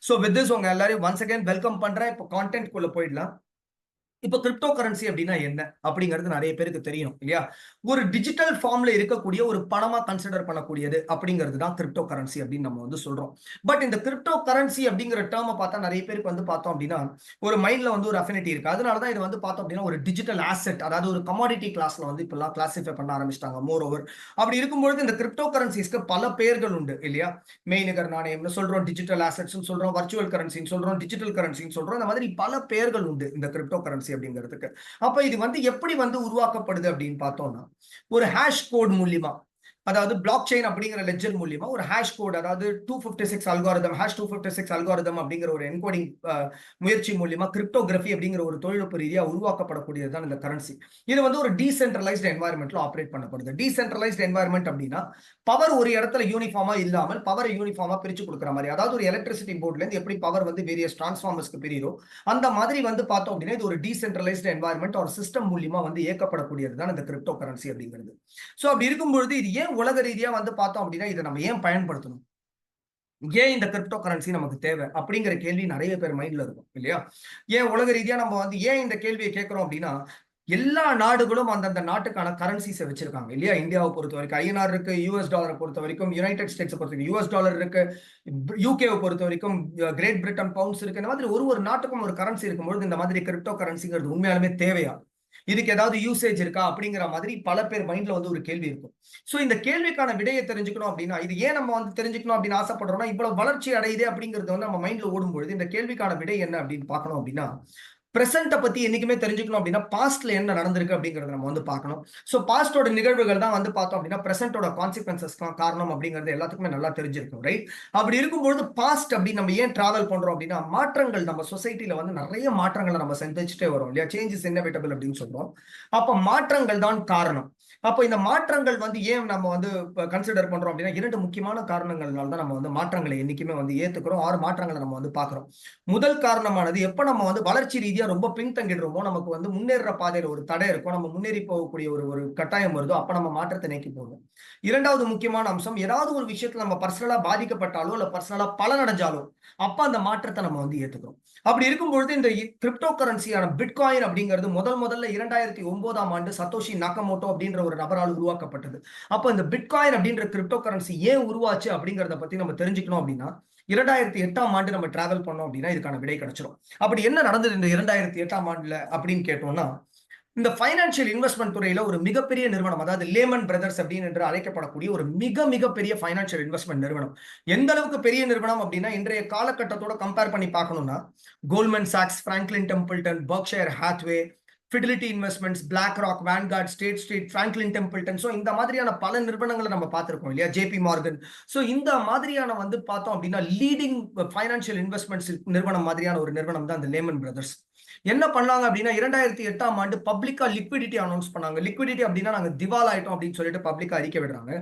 So with this உங்க எல்லாரையும் once again welcome பண்றேன். இப்போ கான்டென்ட் குள்ள போயிடலாம். இப்போ கிரிப்டோ கரன்சி அப்படின்னா என்ன அப்படிங்கிறது நிறைய பேருக்கு தெரியும் இல்லையா? ஒரு டிஜிட்டல் ஃபார்ம்ல இருக்கக்கூடிய ஒரு பணமா கன்சிடர் பண்ணக்கூடியது அப்படிங்கிறது தான் கிரிப்டோ கரன்சி அப்படின்னு நம்ம வந்து சொல்றோம். பட் இந்த கிரிப்டோ கரன்சி அப்படிங்கிற டேர்மை பார்த்தா நிறைய பேருக்கு வந்து பார்த்தோம் அப்படின்னா ஒரு மைண்ட்ல வந்து ஒரு அஃபினிட்டி இருக்கு. அதனாலதான் இது வந்து பார்த்தோம் அப்படின்னா ஒரு டிஜிட்டல் ஆசெட், அதாவது ஒரு கமாடிட்டி கிளாஸ்ல வந்து இப்பெல்லாம் கிளாசிஃபை பண்ண ஆரம்பிச்சிட்டாங்க. மோர் ஓவர் அப்படி இருக்கும்பொழுது இந்த கிரிப்டோ கரன்சிஸ்க்கு பல பெயர்கள் உண்டு இல்லையா? மெய்நிகர் நாணயம்னு சொல்றோம், டிஜிட்டல் ஆசெட்ஸ் சொல்றோம், வர்ச்சுவல் கரன்சின்னு சொல்றோம், டிஜிட்டல் கரன்சின்னு சொல்றோம். இந்த மாதிரி பல பெயர்கள் உண்டு இந்த கிரிப்டோ கரன்சி அப்படிங்கிறதுக்கு. அப்ப இது வந்து எப்படி வந்து உருவாக்கப்படுது அப்படின்னு பார்த்தோம்னா ஒரு ஹேஷ் கோட் மூலியமா, அதாவது பிளாக் செயின் அப்படிங்கிற லெட்ஜர் மூலியமா ஒரு ஹேஷ் கோட், அதாவது 256 அல்காரிதம், ஹேஷ் 256 அல்காரிதம் அப்படிங்கிற ஒரு என்கோடிங் முயற்சி மூலியமா கிரிப்டோகிராஃபி அப்படிங்கிற ஒரு தொழில்நுட்ப ரீதியா உருவாக்கப்படக்கூடியது தான் இந்த கரன்சி. இது வந்து ஒரு டீசென்ட்ரலைஸ்ட் என்வாயர்மெண்ட்ல ஆப்ரேட் பண்ணப்படுது. டீசென்ட்ரலைஸ்ட் என்வாயர்மெண்ட் அப்படின்னா பவர் ஒரு இடத்துல யூனிஃபார்மா இல்லாமல் பவரை யூனிஃபார்மா பிரிச்சு கொடுக்குற மாதிரி, அதாவது ஒரு எலக்ட்ரிசிட்டி போர்ட்ல இருந்து எப்படி பவர் வந்து வேரியஸ் டிரான்ஸ்ஃபார்மர்ஸ்க்கு பிரியும் அந்த மாதிரி வந்து பார்த்தோம் அப்படின்னா இது ஒரு டீசென்ட்ரலைஸ்ட் என்வாயர்மெண்ட் ஒரு சிஸ்டம் மூலியமா வந்து இயக்கப்படக்கூடியது தான் இந்த கிரிப்டோ கரன்சி அப்படிங்கிறது. சோ அப்படி இருக்கும்பொழுது இது ஏன் உலக ரீதியா வந்து பார்த்தோம் அப்படின்னா இதை நம்ம ஏன் பயன்படுத்தணும், ஏன் இந்த கிரிப்டோ கரன்சி நமக்கு தேவை அப்படிங்கிற கேள்வி நிறைய பேர் மைண்ட்ல இருக்கும் இல்லையா? ஏன் உலக ரீதியா நம்ம வந்து ஏன் இந்த கேள்வியை கேட்கிறோம் அப்படின்னா எல்லா நாடுகளும் அந்தந்த நாட்டுக்கான கரன்சிஸை வச்சிருக்காங்க இல்லையா? இந்தியாவை பொறுத்த வரைக்கும் ஐஎன்ஆர் இருக்கு, யூஎஸ் டாலரை பொறுத்த வரைக்கும், யுனைடெட் ஸ்டேட்ஸ் பொறுத்த வரைக்கும் யூஎஸ் டாலர் இருக்கு, யூகேவை பொறுத்த வரைக்கும் கிரேட் பிரிட்டன் பவுண்ட்ஸ் இருக்கு. இந்த மாதிரி ஒரு நாட்டுக்கும் ஒரு கரன்சி இருக்கும்போது இந்த மாதிரி கிரிப்டோ கரன்சிங்கிறது உண்மையாலுமே தேவையா, இதுக்கு ஏதாவது யூசேஜ் இருக்கா அப்படிங்கிற மாதிரி பல பேர் மைண்ட்ல வந்து ஒரு கேள்வி இருக்கும். சோ இந்த கேள்விக்கான விடையை தெரிஞ்சுக்கணும் அப்படின்னா இது ஏன் நம்ம வந்து தெரிஞ்சுக்கணும் அப்படின்னு ஆசைப்படுறோம்னா இவ்வளவு வளர்ச்சி அடையுது அப்படிங்கிறது வந்து நம்ம மைண்ட்ல ஓடும்பொழுது இந்த கேள்விக்கான விடை என்ன அப்படின்னு பார்க்கணும் அப்படின்னா பிரசன்ட பத்தி என்னைக்குமே தெரிஞ்சுக்கணும் அப்படின்னா பாஸ்ட்ல என்ன நடந்திருக்கு அப்படிங்கறத நம்ம வந்து பார்க்கணும். சோ பாஸ்டோட நிகழ்வுகள் தான் வந்து பார்த்தோம் அப்படின்னா பிரசன்டோட கான்சிக்வன்சஸ் காரணம் அப்படிங்கிறது எல்லாத்துக்குமே நல்லா தெரிஞ்சிருக்கும், ரைட்? அப்படி இருக்கும்பொழுது பாஸ்ட் அப்படி நம்ம ஏன் டிராவல் பண்றோம் அப்படின்னா மாற்றங்கள் நம்ம சொசைட்டில வந்து நிறைய மாற்றங்களை நம்ம சந்திச்சுட்டே வரோம் இல்லையா? சேஞ்ச் இஸ் இன்னெவிட்டபிள் அப்படின்னு சொல்றோம். அப்ப மாற்றங்கள் தான் காரணம். அப்ப இந்த மாற்றங்கள் வந்து ஏன் நம்ம வந்து கன்சிடர் பண்றோம் அப்படின்னா இரண்டு முக்கியமான காரணங்கள்னால தான் நம்ம வந்து மாற்றங்களை என்னைக்குமே வந்து ஏத்துக்கிறோம், ஆறு மாற்றங்களை நம்ம வந்து பாக்குறோம். முதல் காரணமானது எப்ப நம்ம வந்து வளர்ச்சி ரீதியா ரொம்ப பின்தங்கிடுறோமோ, நமக்கு வந்து முன்னேற பாதையில ஒரு தடை இருக்கும், நம்ம முன்னேறி போகக்கூடிய ஒரு ஒரு கட்டாயம் வருதோ அப்ப நம்ம மாற்றத்தை நோக்கி போவோம். இரண்டாவது முக்கியமான அம்சம், ஏதாவது ஒரு விஷயத்துல நம்ம பர்சனலா பாதிக்கப்பட்டாலோ இல்ல பர்சனலா பலனடைஞ்சாலோ அப்ப அந்த மாற்றத்தை நம்ம வந்து ஏத்துக்கிறோம். அப்படி இருக்கும்பொழுது இந்த கிரிப்டோ கரன்சியான பிட்காயின் அப்படிங்கிறது முதல்ல 2009ஆம் ஆண்டு சத்தோஷி நாகமோட்டோ அப்படின்ற ஒரு நபரால் உருவாக்கப்பட்டது. அப்ப இந்த பிட்காயின் அப்படின்ற கிரிப்டோ கரன்சி ஏன் உருவாச்சு அப்படிங்கறத பத்தி நம்ம தெரிஞ்சுக்கணும் அப்படின்னா 2008ஆம் ஆண்டு நம்ம டிராவல் பண்ணோம் அப்படின்னா இதுக்கான விடை கிடைச்சிடும். அப்படி என்ன நடந்தது இந்த 2008ஆம் ஆண்டுல அப்படின்னு கேட்டோம்னா இந்த பைனான்சியல் இன்வெஸ்ட்மெண்ட் துறையில ஒரு மிகப்பெரிய நிறுவனம், அதாவது லேமன் பிரதர்ஸ் அப்படின்னு என்று அழைக்கப்படக்கூடிய ஒரு மிக பெரிய பைனான்சியல் இன்வெஸ்ட்மெண்ட் நிறுவனம். எந்த அளவுக்கு பெரிய நிறுவனம் அப்படின்னா இன்றைய காலகட்டத்தோட கம்பேர் பண்ணி பார்க்கணும்னா கோல்ட்மேன் சாக்ஸ், Franklin Templeton, Berkshire Hathaway, Fidelity Investments, BlackRock, Vanguard, State Street, Franklin Templeton, so இந்த மாதிரியான பல நிறுவனங்களை நம்ம பார்த்திருக்கோம் இல்லையா? JP Morgan. ஸோ இந்த மாதிரியான வந்து பார்த்தோம் அப்படின்னா லீடிங் பைனான்சியல் இன்வெஸ்ட்மெண்ட்ஸ் நிறுவனம் மாதிரியான ஒரு நிறுவனம் தான் இந்த லேமன் பிரதர்ஸ். என்ன பண்ணாங்க அப்படின்னா 2008ஆம் ஆண்டு பப்ளிக்கா லிக்விடிட்டி அனௌன்ஸ் பண்ணாங்க. லிக்விடிட்டி அப்படின்னா நாங்க திவால் ஆயிட்டோம் அப்படின்னு சொல்லிட்டு பப்ளிக்கா அறிக்கை விடுறாங்க.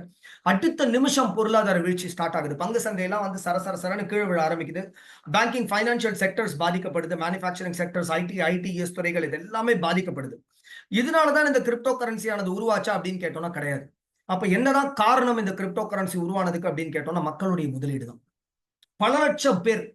அடுத்த நிமிஷம் பொருளாதார வீழ்ச்சி ஸ்டார்ட் ஆகுது. பங்கு சந்தையெல்லாம் வந்து சரசரன்னு கீழே விழ ஆரம்பிக்குது. பேங்கிங், பைனான்சியல் செக்டர்ஸ் பாதிக்கப்படுது. மேனுஃபேக்சரிங் செக்டர்ஸ், ஐடிஎஸ் துறைகள் இது எல்லாமே பாதிக்கப்படுது. இதனாலதான் இந்த கிரிப்டோ கரன்சியானது உருவாச்சா அப்படின்னு கேட்டோம்னா கிடையாது. அப்ப என்னதான் காரணம் இந்த கிரிப்டோ கரன்சி உருவானதுக்கு அப்படின்னு கேட்டோம்னா மக்களுடைய முதலீடு தான். பல லட்சம் பேர்,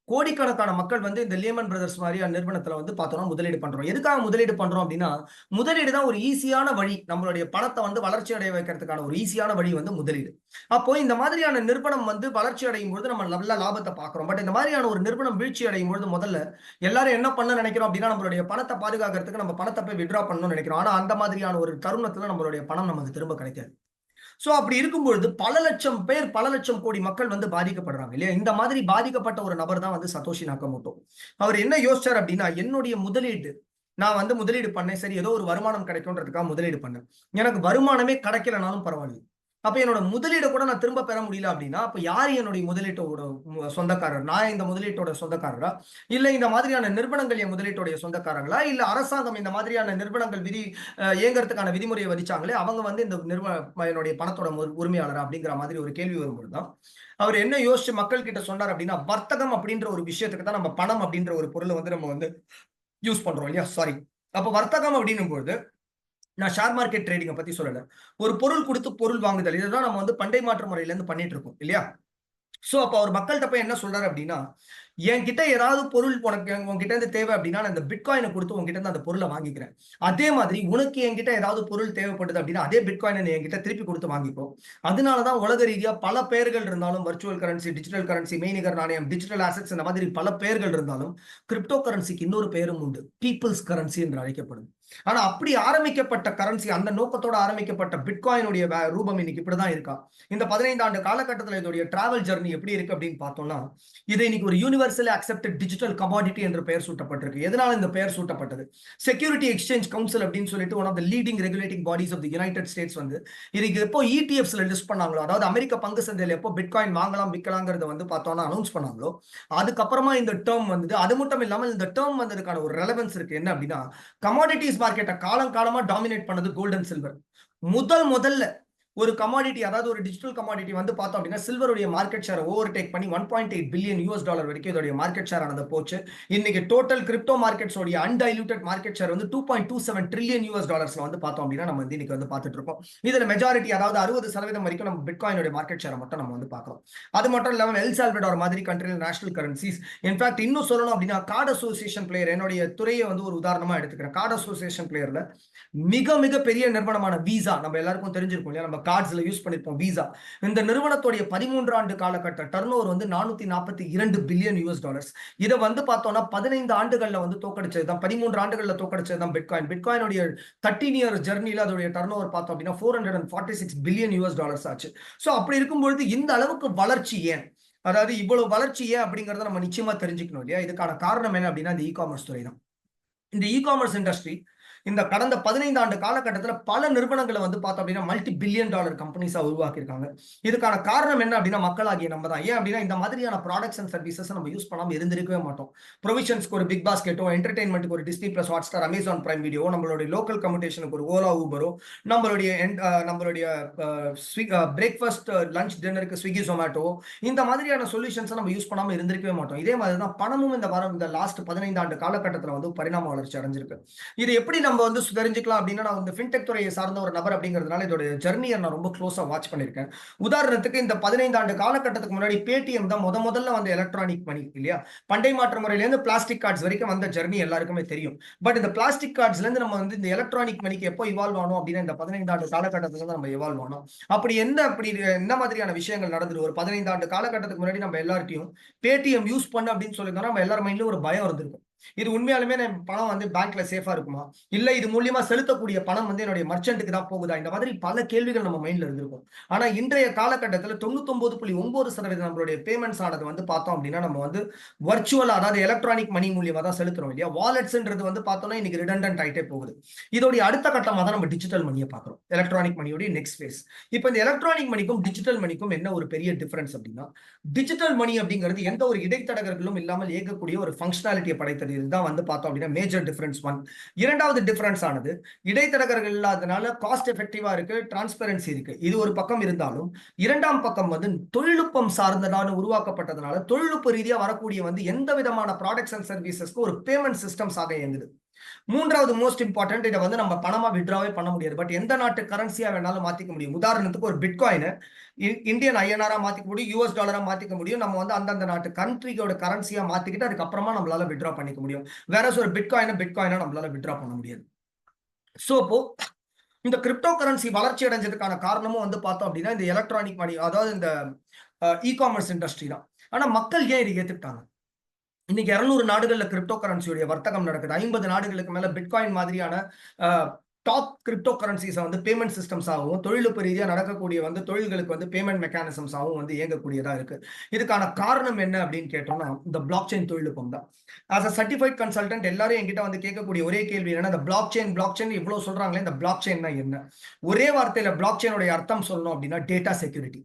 கோடிக்கணக்கான மக்கள் வந்து இந்த லேமன் பிரதர்ஸ் மாதிரியான நிறுவனத்துல வந்து பார்த்தோம்னா முதலீடு பண்றோம். எதுக்காக முதலீடு பண்றோம் அப்படின்னா முதலீடு தான் ஒரு ஈஸியான வழி, நம்மளுடைய பணத்தை வந்து வளர்ச்சி அடைய வைக்கிறதுக்கான ஒரு ஈஸியான வழி வந்து முதலீடு. அப்போ இந்த மாதிரியான நிறுவனம் வந்து வளர்ச்சி அடையும் பொழுது நம்ம நல்ல லாபத்தை பார்க்கிறோம். பட் இந்த மாதிரியான ஒரு நிறுவனம் வீழ்ச்சி அடையும் பொழுது முதல்ல எல்லாரும் என்ன பண்ண நினைக்கிறோம் அப்படின்னா நம்மளுடைய பணத்தை பாதுகாக்கிறதுக்கு நம்ம பணத்தை போய் வித்ரா பண்ணணும்னு நினைக்கிறோம். ஆனா அந்த மாதிரியான ஒரு தருணத்துல நம்மளுடைய பணம் நமக்கு திரும்ப கிடைக்காது. சோ அப்படி இருக்கும்பொழுது பல லட்சம் பேர், பல லட்சம் கோடி மக்கள் வந்து பாதிக்கப்படுறாங்க இல்லையா? இந்த மாதிரி பாதிக்கப்பட்ட ஒரு நபர் தான் வந்து சத்தோஷி நாகமோட்டோ. அவர் என்ன யோசிச்சார் அப்படின்னா என்னுடைய முதலீடு, நான் வந்து முதலீடு பண்ணேன், சரி ஏதோ ஒரு வருமானம் கிடைக்கும்ன்றதுக்காக முதலீடு பண்ணேன், எனக்கு வருமானமே கிடைக்கலனாலும் பரவாயில்ல, அப்ப என்னோட முதலீடை கூட நான் திரும்ப பெற முடியல அப்படின்னா அப்ப யார் என்னுடைய முதலீட்டோட சொந்தக்காரர்? நான் இந்த முதலீட்டோட சொந்தக்காரரா, இல்ல இந்த மாதிரியான நிறுவனங்கள் என் முதலீட்டோடைய சொந்தக்காரங்களா, இல்ல அரசாங்கம் இந்த மாதிரியான நிறுவனங்கள் இயங்குறதுக்கான விதிமுறையை வதிச்சாங்களே அவங்க வந்து இந்த என்னுடைய பணத்தோட உரிமையாளர் அப்படிங்கிற மாதிரி ஒரு கேள்வி வரும்பொழுதுதான் அவர் என்ன யோசிச்சு மக்கள் கிட்ட சொன்னார் அப்படின்னா வர்த்தகம் அப்படின்ற ஒரு விஷயத்துக்கு தான் நம்ம பணம் அப்படின்ற ஒரு பொருளை வந்து நம்ம வந்து யூஸ் பண்றோம் இல்லையா? சாரி, அப்ப வர்த்தகம் அப்படின்னும் பொழுது நான் ஷேர் மார்க்கெட் ட்ரேடிங்கை பத்தி சொல்லல, ஒரு பொருள் கொடுத்து பொருள் வாங்குதல், இதுதான் நம்ம வந்து பண்டை மாற்று முறையில இருந்து பண்ணிட்டு இருக்கோம் இல்லையா? சோ அப்ப அவர் மக்கள்கிட்ட போய் என்ன சொல்றாரு அப்படின்னா என்கிட்ட ஏதாவது பொருள் உனக்கு உங்ககிட்ட இருந்து தேவை அப்படின்னா நான் இந்த பிட்காயினை கொடுத்து உங்ககிட்ட இருந்து அந்த பொருளை வாங்கிக்கிறேன். அதே மாதிரி உனக்கு என்கிட்ட ஏதாவது பொருள் தேவைப்படுது அப்படின்னா அதே பிட்காயினை நீ என்கிட்ட திருப்பி கொடுத்து வாங்கிக்கோ. அதனாலதான் உலக ரீதியா பல பெயர்கள் இருந்தாலும், வர்ச்சுவல் கரன்சி, டிஜிட்டல் கரன்சி, மெய்நிகர் நாணயம், டிஜிட்டல் அசெட்ஸ், இந்த மாதிரி பல பெயர்கள் இருந்தாலும் கிரிப்டோ கரன்சிக்கு இன்னொரு பெயரும் உண்டு, பீப்புள்ஸ் கரன்சி என்று அழைக்கப்படும். ஆனா அப்படி ஆரம்பிக்கப்பட்ட கரன்சி, அந்த நோக்கத்தோட ஆரம்பிக்கப்பட்ட பிட்காயினுடைய ரூபம் இன்னைக்கு இப்படிதான் இருக்கா. இந்த 15 ஆண்டு காலகட்டத்தில் இதோடைய டிராவல் ஜர்னி எப்படி இருக்கு அப்படின்னு பார்த்தோம்னா, இது இன்னைக்கு ஒரு யூனிவர்சலி அக்செப்டட் டிஜிட்டல் கமாடிட்டி என்று பெயர் சூட்டப்பட்டிருக்கு. எதனால இந்த பெயர் சூட்டப்பட்டது? செக்யூரிட்டி எக்ஸ்சேஞ்ச் கவுன்சில் அப்படின்னு சொல்லிட்டு one of the leading regulating bodies of the United States வந்து இதுக்கு எப்போ இடிஎஃப்ஸ்ல லிஸ்ட் பண்ணாங்களோ, அதாவது அமெரிக்க பங்கு சந்தையில் எப்போ பிட்காயின் வாங்கலாம் விற்கலாங்கிறத வந்து பார்த்தோம்னா அனௌன்ஸ் பண்ணாங்களோ, அதுக்கப்புறமா இந்த டேர்ம் வந்தது. அது மட்டும் இல்லாமல் இந்த டேர்ம் வந்ததுக்கான ஒரு ரெலவன்ஸ் இருக்கு. என்ன அப்படின்னா, கமாடிட்டிஸ் மார்க்கெட்டை காலங்காலமா டாமினேட் பண்ணது கோல்ட் அண்ட் சில்வர். முதல்ல ஒரு கமாடிட்டி, அதாவது ஒரு டிஜிட்டல் கமாடிட்டி வந்து பார்த்தோம் அப்படின்னா சில்வருடைய மார்க்கெட் ஷேர் ஓவர்டேக் பண்ணி $1.8 பில்லியன் வரைக்கும் இதோடைய மார்க்கெட் ஷேர் ஆனது போச்சு. இன்னைக்கு டோட்டல் கிரிப்டோ மார்க்கெட்ஸோட அன்டைலூட்டட் மார்க்கெட் ஷேர் வந்து $2.27 ட்ரில்லியன் வந்து பார்த்தோம் அப்படின்னா நம்ம வந்து இன்னைக்கு வந்து பார்த்துட்டு இருக்கோம். இதுல மெஜாரிட்டி, அதாவது 60% வரைக்கும் நம்ம பிட்காயினோட மார்க்கெட் ஷேரை மட்டும் நம்ம வந்து பார்க்கலாம். அது மட்டும் இல்லாமல் எல் சால்வடார் மாதிரி கண்ட்ரியில் நேஷனல் கரன்சிஸ், இன்ஃபேக்ட் இன்னும் சொல்லணும் அப்படின்னா கார்டு அசோசியேஷன் பிளேயர், என்னுடைய துறையை வந்து ஒரு உதாரணமா எடுத்துக்கிறேன். கார்டு அசோசியேஷன் பிளேயர்ல மிக பெரிய நிறுவனமான வீசா, நம்ம எல்லாருக்கும் தெரிஞ்சிருக்கும் இல்லையா, நம்ம கார்ட்ஸ்ல யூஸ் பண்ணிருப்போம் வீசா. இந்த நிறுவனத்துடைய 13 ஆண்டு காலகட்ட டர்ன் ஓவர் வந்து $442 பில்லியன். இதை வந்து பார்த்தோம்னா 15 ஆண்டுகள்ல வந்து தோக்கடிச்சது தான், 13 ஆண்டுகள்ல தோக்கடிச்சது தான் பிட்காயின். பிட்காயினுடைய 13 இயர் ஜெர்னில அதோடைய டர்ன் ஓவர் பார்த்தோம் அப்படின்னா $446 பில்லியன் ஆச்சு. சோ அப்படி இருக்கும்பொழுது இந்த அளவுக்கு வளர்ச்சி ஏன், அதாவது இவ்வளவு வளர்ச்சி ஏன் அப்படிங்கறத நம்ம நிச்சயமா தெரிஞ்சுக்கணும் இல்லையா. இதுக்கான காரணம் என்ன அப்படின்னா இந்த இ காமர்ஸ் துறை தான். இந்த இ காமர்ஸ் இண்டஸ்ட்ரி இந்த கடந்த 15 ஆண்டு காலகட்டத்தில் பல நிறுவனங்களை வந்து பார்த்தோம் அப்படின்னா மல்டி பில்லியன் டாலர் கம்பெனிஸா உருவாக்கியிருக்காங்க. இதுக்கான காரணம் என்ன அப்படின்னா மக்களாகிய நம்ம தான். ஏன் அப்படின்னா இந்த மாதிரியான ப்ராடக்ட்ஸ் அண்ட் சர்வீசஸ் நம்ம யூஸ் பண்ணாம இருந்திருக்கவே மாட்டோம். ப்ரொவிஷன்ஸ்க்கு ஒரு பிக் பாஸ்கெட்டோ, என்டர்டைன்மெண்ட்டுக்கு ஒரு Disney plus, Hotstar, Amazon prime video, நம்மளுடைய லோக்கல் கம்யூனிகேஷனுக்கு ஒரு ஓலா ஊபரோ, நம்மளுடைய பிரேக்ஃபாஸ்ட் லஞ்ச் டின்னருக்கு ஸ்விக்கி ஜொமேட்டோ, இந்த மாதிரியான சொல்யூஷன்ஸை நம்ம யூஸ் பண்ணாம இருந்திருக்கவே மாட்டோம். இதே மாதிரி தான் பணமும் இந்த லாஸ்ட் 15 ஆண்டு காலகட்டத்தில் வந்து பரிணாம வளர்ச்சி அடைஞ்சிருக்கு. இது எப்படி நம்ம வந்து தெரிஞ்சுக்கலாம் அப்படின்னா, நான் இந்த ஃபின்டெக் துறையை சார்ந்த ஒரு நபர் அப்படிங்கிறதுனால இதோட ஜர்னியை நான் ரொம்ப க்ளோஸா வாட்ச் பண்ணிருக்கேன். உதாரணத்துக்கு இந்த 15 ஆண்டு காலகட்டத்துக்கு முன்னாடி பேடிஎம் தான் முதல்ல வந்து எலக்ட்ரானிக் மணி இல்லையா. பண்டை மாற்று முறையிலேருந்து பிளாஸ்டிக் கார்ட்ஸ் வரைக்கும் வந்த ஜர்னி எல்லாருக்குமே தெரியும். பட் இந்த பிளாஸ்டிக் கார்ட்ஸ்ல இருந்து நம்ம வந்து இந்த எலக்ட்ரானிக் மணிக்கு எப்போ இவால்வ் ஆனோம் அப்படின்னா இந்த 15 ஆண்டு காலகட்டத்துல நம்ம இவால்வ் ஆனோம். அப்படி என்ன மாதிரியான விஷயங்கள் நடந்தது? ஒரு 15 ஆண்டு காலகட்டத்துக்கு முன்னாடி நம்ம எல்லார்ட்டையும் பேடிஎம் யூஸ் பண்ண அப்படின்னு சொல்லியிருந்தோம்னா நம்ம எல்லார் மைண்ட்லயும் ஒரு பயம் இருந்திருக்கும். இது உண்மையாலுமே பணம் வந்து பேங்க்ல சேஃபா இருக்குமா, இல்ல இது மூலியமா செலுத்தக்கூடிய பணம் வந்து என்னுடைய மர்ச்சன்ட்டுக்கு தான் போகுதா, இந்த மாதிரி பல கேள்விகள் நம்ம மைண்ட்ல இருந்திருக்கும். ஆனா இன்றைய காலகட்டத்தில் 99.9% நம்மளுடைய பேமெண்ட்ஸ் ஆனது வந்து பார்த்தோம் அப்படின்னா நம்ம வந்து வர்ச்சுவலா, அதாவது எலக்ட்ரானிக் மணி மூலியமா தான் செலுத்துறோம் இல்லையா. வாலெட்ஸ்ன்றது வந்து பார்த்தோம்னா இன்னைக்கு ரிடண்டன்ட் ஆயிட்டே போகுது. இதோடைய அடுத்த கட்டமா தான் நம்ம டிஜிட்டல் மணியை பார்க்கிறோம். எலக்ட்ரானிக் மணியோட நெக்ஸ்ட் ஃபேஸ். இப்போ இந்த எலக்ட்ரானிக் மணிக்கும் டிஜிட்டல் மணிக்கும் என்ன ஒரு பெரிய டிஃபரன்ஸ் அப்படின்னா, டிஜிட்டல் மணி அப்படிங்கிறது எந்த ஒரு இடைத்தடகர்களும் இல்லாமல் இயக்கக்கூடிய ஒரு ஃபங்க்ஷனாலிட்டியை படைத்தது. இதுதான் வந்து பார்த்தோம் அப்படின்னா மேஜர் டிஃபரன்ஸ் ஒன். இரண்டாவது டிஃபரன்ஸ் ஆனது இடைத்தரகர்கள் இல்லாதனால காஸ்ட் எஃபெக்டிவா இருக்கு, டிரான்ஸ்பரன்சி இருக்கு. இது ஒரு பக்கம் இருந்தாலும் இரண்டாம் பக்கம் வந்து தொழில்நுட்பம் சார்ந்ததான உருவாக்கப்பட்டதுனால தொழில்நுட்ப ரீதியா வரக்கூடிய வந்து எந்த விதமான ப்ராடக்ட்ஸ் அண்ட் சர்வீசஸ்க்கு ஒரு பேமெண்ட் சிஸ்டம்ஸ் ஆக இயங்குது. மூன்றாவது மோஸ்ட் இம்பார்ட்டன்ட், இதை வந்து நம்ம பணமா வித்ட்ராவே பண்ண முடியாது. பட் எந்த நாட்டு கரன்சியா வேணாலும் மாத்திக்க முடியும். உதாரணத்துக்கு ஒரு பிட்காயினை இந்தியன் ஐஎன்ஆரா மாத்திக்க முடியும், யூஎஸ் டாலரா மாத்திக்க முடியும். நம்ம வந்து அந்தந்த நாட்டு கண்ட்ரியோட கரன்சியா மாத்திக்கிட்டு அதுக்கப்புறமா நம்மளால வித்ட்ரா பண்ணிக்க முடியும். வேற ஒரு பிட்காயினா நம்மளால வித்ட்ரா பண்ண முடியாது. சோ இப்போ இந்த கிரிப்டோ கரன்சி வளர்ச்சி அடைஞ்சதுக்கான காரணமும் வந்து பார்த்தோம் அப்படின்னா இந்த எலக்ட்ரானிக் மணி, அதாவது இந்த இ காமர்ஸ் இண்டஸ்ட்ரி தான். ஆனா மக்கள் ஏன் இதை ஏத்துக்கிட்டாங்க? இன்னைக்கு 200 நாடுகள்ல கிரிப்டோ கரன்சியோட வர்த்தகம் நடக்குது. 50 நாடுகளுக்கு மேல பிட்காயின் மாதிரியான டாப் கிரிப்டோ கரன்சிஸை வந்து பேமெண்ட் சிஸ்டம்ஸ் ஆகவும் தொழில்நுட்ப ரீதியாக நடக்கக்கூடிய வந்து தொழில்களுக்கு வந்து பேமெண்ட் மெக்கானிசம்ஸ் ஆகவும் வந்து இயங்கக்கூடியதா இருக்கு. இதுக்கான காரணம் என்ன அப்படின்னு கேட்டோம்னா இந்த பிளாக் செயின் தொழில்நுட்பம் தான். ஆஸ் அ சர்டிஃபைட் கன்சல்டன்ட் எல்லாரும் என்கிட்ட வந்து கேட்கக்கூடிய ஒரே கேள்வி என்னன்னா, இந்த பிளாக் செயின் இவ்வளவு சொல்றாங்களே, இந்த பிளாக் செயின்னா என்ன? ஒரே வார்த்தையில பிளாக் செயினுடைய அர்த்தம் சொல்லணும் அப்படின்னா டேட்டா செக்யூரிட்டி.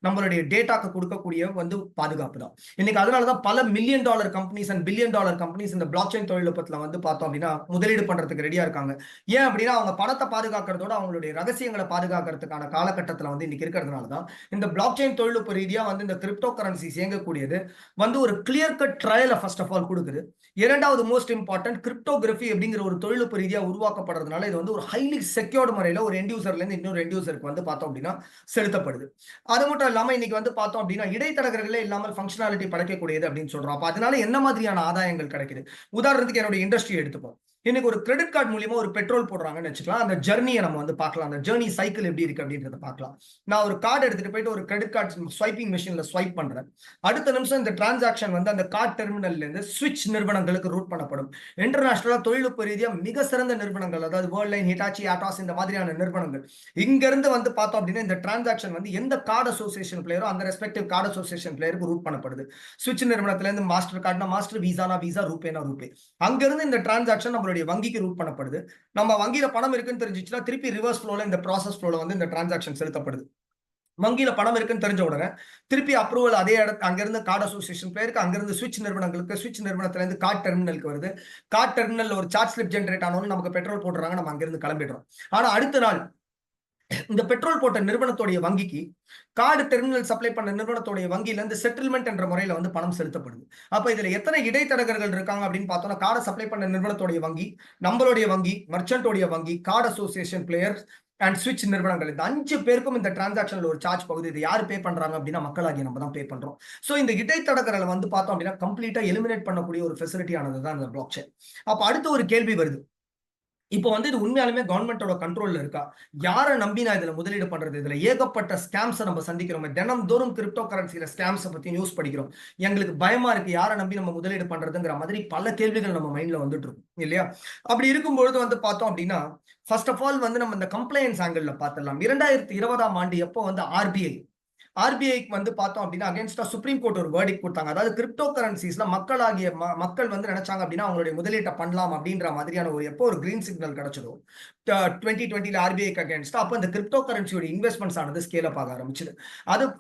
நம்மளுடைய டேட்டாக்கு கொடுக்கக்கூடிய வந்து பாதுகாப்பு தான். இன்னைக்கு அதனாலதான் பல million dollar companies and billion dollar companies இந்த பிளாக் செயின் தொழில்நுட்பத்துல வந்து பார்த்தோம் அப்படின்னா முதலீடு பண்றதுக்கு ரெடியா இருக்காங்க. ஏன் அப்படின்னா அவங்க பணத்தை பாதுகாக்கிறதோட அவங்களுடைய ரகசியங்களை பாதுகாக்கிறதுக்கான காலகட்டத்தில் வந்து இன்னைக்கு இருக்கிறதுனாலதான் இந்த பிளாக் செயின் தொழில்நுட்ப ரீதியா வந்து இந்த கிரிப்டோ கரன்சிஸ் இயங்கக்கூடியது வந்து ஒரு கிளியர் கட் ட்ரையலை ஃபர்ஸ்ட் ஆஃப் ஆல் கொடுக்குது. இரண்டாவது மோஸ்ட் இம்பார்ட்டன்ட், கிரிப்டோகிராஃபி அப்படிங்கிற ஒரு தொழில்நுட்ப ரீதியா உருவாக்கப்படுறதுனால இது வந்து ஒரு ஹைலி செக்யூர்டு முறையில ஒரு எண்ட் யூசர்ல இருந்து இன்னொரு எண்ட் யூசருக்கு வந்து பார்த்தோம் அப்படின்னா செலுத்தப்படுது. அது மட்டும் இல்லாம இன்னைக்கு வந்து பார்த்தோம் அப்படின்னா இடைத்தரகர்களே இல்லாமல் ஃபங்க்ஷனாலிட்டி படைக்கக்கூடியது அப்படின்னு சொல்றோம். அப்ப அதனால என்ன மாதிரியான ஆதாயங்கள் கிடைக்குது? உதாரணத்துக்கு என்னோட இண்டஸ்ட்ரி எடுத்துப்போம். இன்னைக்கு ஒரு கிரெடிட் கார்டு மூலியமா ஒரு பெட்ரோல் போடுறாங்கன்னு வச்சுக்கலாம். அந்த ஜர்னியை நம்ம வந்து பார்க்கலாம். அந்த ஜர்னி சைக்கிள் எப்படி இருக்கு அப்படின்றத பார்க்கலாம். நான் ஒரு கார்டு எடுத்துட்டு போயிட்டு ஒரு கிரெடிட் கார்டு ஸ்வைப்பிங் மிஷின்ல ஸ்வைப் பண்றேன். அடுத்த நிமிஷம் இந்த டிரான்சாக்ஷன் வந்து அந்த கார்டு டெர்மினல்ல இருந்து ஸ்விட்ச் நிறுவனங்களுக்கு ரூட் பண்ணப்படும். இன்டர்நேஷனலா தொழில்நுட்ப ரீதியா மிக சிறந்த நிறுவனங்கள், அதாவது வேர்ல்ட் லைன், ஹிட்டாச்சி, ஆட்டாஸ் இந்த மாதிரியான நிறுவனங்கள் இங்க இருந்து வந்து பார்த்தோம் அப்படின்னா இந்த டிரான்சாக்ஷன் வந்து எந்த கார்டு அசோசியேஷன் பிளேயரோ அந்த ரெஸ்பெக்டிவ் கார்டு அசோசியேஷன் பிளேயருக்கு ரூட் பண்ணப்படுது. ஸ்விட்ச் நிறுவனத்துல இருந்து மாஸ்டர் கார்டுனா மாஸ்டர், விசானா விசா, ரூபேனா ரூபே. அங்கிருந்து இந்த டிரான்சாக்ஷன் நம்மளுடைய வங்கிக்கு ரூட் பண்ணப்படுது. நம்ம வங்கியில பணம் இருக்குன்னு தெரிஞ்சிச்சுன்னா திருப்பி ரிவர்ஸ் ஃப்ளோல இந்த ப்ராசஸ் ஃப்ளோல வந்து இந்த டிரான்சாக்ஷன் செலுத்தப்படுது. வங்கியில பணம் இருக்குன்னு தெரிஞ்ச உடனே திருப்பி அப்ரூவல் அதே இடத்து அங்கிருந்து கார்டு அசோசியேஷன் பிளேயருக்கு, அங்கிருந்து ஸ்விட்ச் நிறுவனங்களுக்கு, ஸ்விட்ச் நிறுவனத்துல இருந்து கார்டு டெர்மினலுக்கு வருது. கார்டு டெர்மினல் ஒரு சார்ஜ் ஸ்லிப் ஜென்ரேட் ஆனோன்னு நமக்கு பெட்ரோல் போடுறாங்க, நம்ம அங்கிருந்து கிளம்பிடுறோம். ஆனா அடுத்த நாள் இந்த பெட்ரோல் போட்ட நிறுவனத்துடைய வங்கிக்கு கார்டு டெர்மினல் சப்ளை பண்ண நிறுவனத்துடைய வங்கியில இருந்து செட்டில்மெண்ட் என்ற முறையில வந்து பணம் செலுத்தப்படுது. அப்ப இதுல எத்தனை இடைத்தரகர்கள் இருக்காங்க அப்படின்னு பார்த்தோம்னா, கார்டு சப்ளை பண்ண நிறுவனத்துடைய வங்கி, நம்மளுடைய வங்கி, மர்ச்சன்டோடைய வங்கி, கார்டு அசோசியேஷன் பிளேயர் அண்ட் ஸ்விட்ச் நிறுவனங்கள், இந்த 5 பேருக்கும் இந்த டிரான்சாக்ஷன்ல ஒரு சார்ஜ் பகுதி. இது யார் பே பண்றாங்க அப்படின்னா மக்களாகிய நம்ம தான் பே பண்றோம். சோ இந்த இடைத்தரகர்களை வந்து பார்த்தோம் அப்படின்னா கம்ப்ளீட்டா எலிமினேட் பண்ணக்கூடிய ஒரு ஃபெசிலிட்டி ஆனது தான் இந்த பிளாக் செயின். அப்ப அடுத்த ஒரு கேள்வி வருது, இப்போ வந்து இது உண்மையாலுமே கவர்மெண்டோட கண்ட்ரோல்ல இருக்கா? யாரை நம்பி நான் இதுல முதலீடு பண்றது? இதுல ஏகப்பட்ட ஸ்கேம்ஸை நம்ம சந்திக்கிறோம். தினம்தோறும் கிரிப்டோ கரன்சில ஸ்கேம்ஸை பத்தி நியூஸ் படிக்கிறோம். எங்களுக்கு பயமா இருக்கு, யாரை நம்பி நம்ம முதலீடு பண்றதுங்கிற மாதிரி பல கேள்விகள் நம்ம மைண்ட்ல வந்துட்டு இருக்கும் இல்லையா? அப்படி இருக்கும்பொழுது வந்து பார்த்தோம் அப்படின்னா, ஃபர்ஸ்ட் ஆஃப் ஆல் வந்து நம்ம இந்த கம்ப்ளைன்ஸ் ஆங்கிள் பார்த்துடலாம். 2020ஆம் ஆண்டு எப்போ வந்து ஆர்பிஐக்கு வந்து பார்த்தோம் அப்படின்னா அகேன்ஸ்டா சுப்ரீம் கோர்ட் ஒரு வேர்டிக் கொடுத்தாங்க. அதாவது கிரிப்டோ கரன்சிஸ்ல மக்களாகிய மக்கள் வந்து நினைச்சாங்க அப்படின்னா அவங்களுடைய முதலீட்டை பண்ணலாம் அப்படின்ற மாதிரியான ஒரு எப்போ ஒரு கிரீன் சிக்னல் கிடைச்சதோ 2020 ஆர்பிஐக்கு அகேன்ஸ்டா, அப்போ இந்த கிரிப்டோ கரன்சியோட இன்வெஸ்ட்மெண்ட்ஸ் ஆனது ஸ்கேல் அப் ஆக ஆரம்பிச்சது.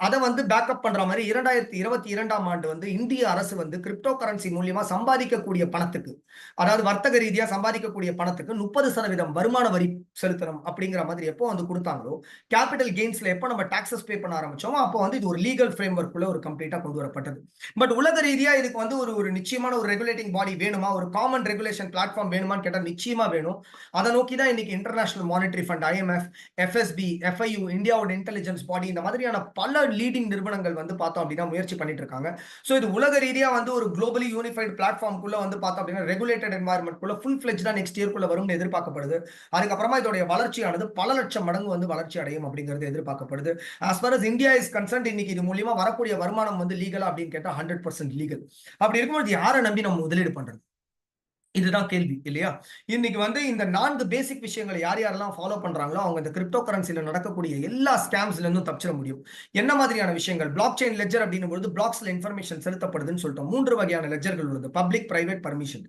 அதை வந்து பேக்கப் பண்ற மாதிரி 2022ஆம் ஆண்டு வந்து இந்திய அரசு வந்து கிரிப்டோ கரன்சி மூலியமா சம்பாதிக்கக்கூடிய பணத்துக்கு, அதாவது வர்த்தக ரீதியா சம்பாதிக்கக்கூடிய பணத்துக்கு 30% வருமான வரி செலுத்தணும் அப்படிங்கிற மாதிரி எப்போ வந்து கொடுத்தாங்களோ, கேபிட்டல் கெயின்ஸ்ல எப்போ நம்ம டாக்ஸஸ் பே பண்ண ஆரம்பிச்சோமோ அப்போ வந்து இது ஒரு லீகல் ஃப்ரேம்வொர்க் குள்ள ஒரு கம்ப்ளீட்டா கொண்டு வரப்பட்டது. பட் உலக ரீதியா இதுக்கு வந்து ஒரு நிச்சயமான ஒரு ரெகுலேட்டிங் பாடி வேணுமா, ஒரு காமன் ரெகுலேஷன் பிளாட்ஃபார்ம் வேணுமான்னு கேட்டா நிச்சயமா வேணும். அதை நோக்கி தான் இன்னைக்கு international monetary fund, IMF, FSB, எஃப்ஐயு, இந்தியாவோட இன்டெலிஜென்ஸ் பாடி, இந்த மாதிரியான பல லீடிங் நிறுவனங்கள் வந்து பார்த்தோம் அப்படின்னா முயற்சி பண்ணிட்டு இருக்காங்க. சோ இது உலக ரீதியா வந்து ஒரு குளோபலி யூனிஃபைட் பிளாட்ஃபார்ம்குள்ள வந்து பார்த்தோம் அப்படின்னா ரெகுலேட்டட் என்வாயர்மெண்ட் குள்ள ஃபுல் ஃபிளெஜ்டா நெக்ஸ்ட் இயர்க்குள்ள வரும்னு எதிர்பார்க்கப்படுது. அதுக்கப்புறமா இதோடைய வளர்ச்சியானது பல லட்சம் மடங்கு வந்து வளர்ச்சி அடையும் அப்படிங்கிறது எதிர்பார்க்கப்படுது. as far as India is concerned, இன்னைக்கு இது மூலியமா வரக்கூடிய வருமானம் வந்து லீகலா அப்படின்னு கேட்டா 100% லீகல். அப்படி இருக்கும்போது யாரை நம்பி நம்ம முதலீடு பண்றது? இதுதான் கேள்வி இல்லையா? இன்னைக்கு வந்து இந்த 4 பேசிக் விஷயங்களை யார் யாரெல்லாம் ஃபாலோ பண்றாங்களோ அவங்க இந்த கிரிப்டோ கரன்சில நடக்கக்கூடிய எல்லா ஸ்கேம்ஸ்ல இருந்தும் தப்பிச்சிட முடியும். என்ன மாதிரியான விஷயங்கள்? பிளாக் செயின் லெட்ஜர் அப்படின்னும் பொழுது பிளாக்ஸ்ல இன்ஃபர்மேஷன் செலுத்தப்படுதுன்னு சொல்லிட்டோம். 3 வகையான லெட்ஜர்கள் உள்ளது. Public, private, permission.